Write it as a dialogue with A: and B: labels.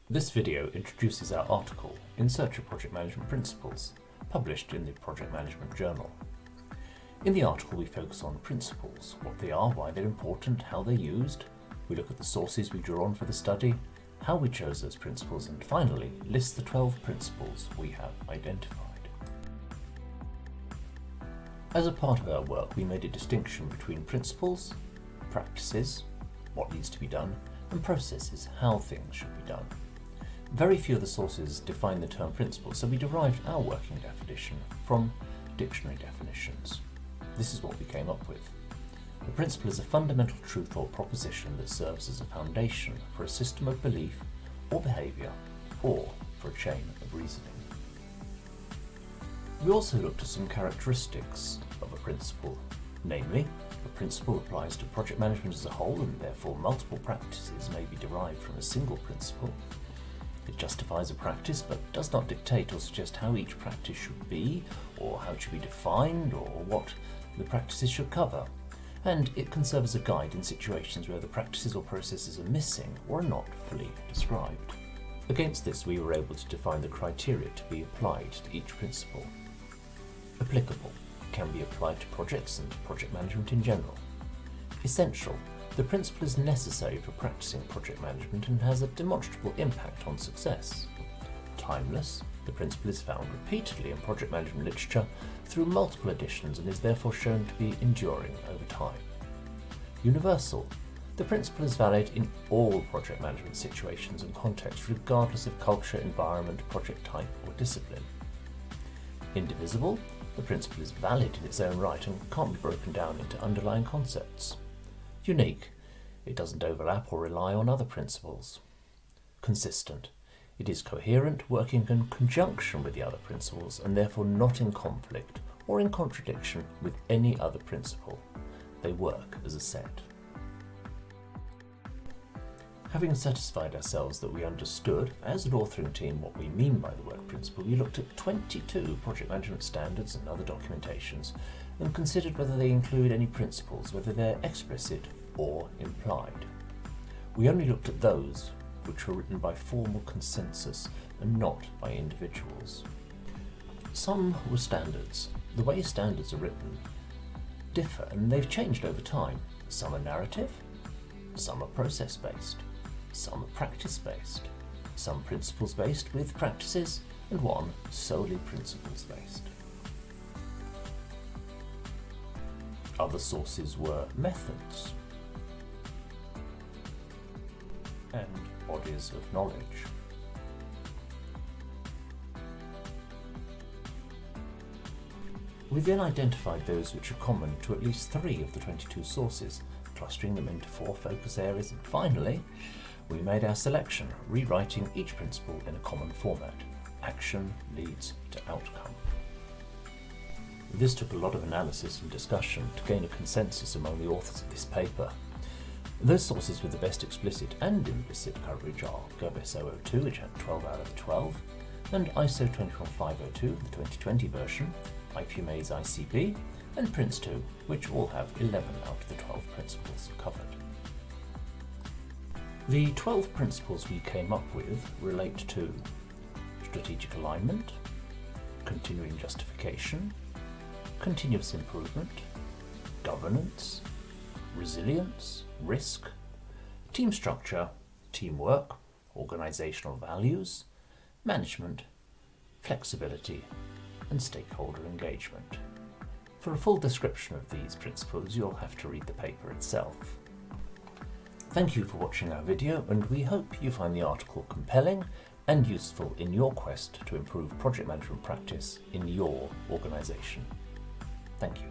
A: This video introduces our article, In Search of Project Management Principles, published in the Project Management Journal. In the article we focus on principles, what they are, why they're important, how they're used. We look at the sources we draw on for the study, how we chose those principles, and finally list the 12 principles we have identified. As a part of our work, we made a distinction between principles, practices, what needs to be done, and processes, how things should be done. Very few of the sources define the term principle, so we derived our working definition from dictionary definitions. This is what we came up with. A principle is a fundamental truth or proposition that serves as a foundation for a system of belief or behaviour, or for a chain of reasoning. We also looked at some characteristics of a principle, namely, a principle applies to project management as a whole, and therefore multiple practices may be derived from a single principle. It justifies a practice but does not dictate or suggest how each practice should be, or how it should be defined, or what the practices should cover. And it can serve as a guide in situations where the practices or processes are missing or are not fully described. Against this, we were able to define the criteria to be applied to each principle. Applicable can be applied to projects and project management in general. Essential. The principle is necessary for practicing project management and has a demonstrable impact on success. Timeless. The principle is found repeatedly in project management literature through multiple editions and is therefore shown to be enduring over time. Universal. The principle is valid in all project management situations and contexts, regardless of culture, environment, project type, or discipline. Indivisible. The principle is valid in its own right and can't be broken down into underlying concepts. Unique. It doesn't overlap or rely on other principles. Consistent. It is coherent, working in conjunction with the other principles and therefore not in conflict or in contradiction with any other principle. They work as a set. Having satisfied ourselves that we understood, as an authoring team, what we mean by the word principle, we looked at 22 project management standards and other documentations and considered whether they include any principles, whether they're explicit or implied. We only looked at those which were written by formal consensus and not by individuals. Some were standards. The way standards are written differ and they've changed over time. Some are narrative, some are process-based, some are practice-based, some principles-based with practices, and one solely principles-based. Other sources were methods and bodies of knowledge. We then identified those which are common to at least 3 of the 22 sources, clustering them into 4 focus areas, and finally, we made our selection, rewriting each principle in a common format. Action leads to outcome. This took a lot of analysis and discussion to gain a consensus among the authors of this paper. Those sources with the best explicit and implicit coverage are GovSO 02, which had 12 out of 12, and ISO 21502, the 2020 version, IPMA's ICP, and Prince2, which all have 11 out of the 12 principles covered. The 12 principles we came up with relate to strategic alignment, continuing justification, continuous improvement, governance, resilience, risk, team structure, teamwork, organizational values, management, flexibility, and stakeholder engagement. For a full description of these principles, you'll have to read the paper itself. Thank you for watching our video, and we hope you find the article compelling and useful in your quest to improve project management practice in your organization. Thank you.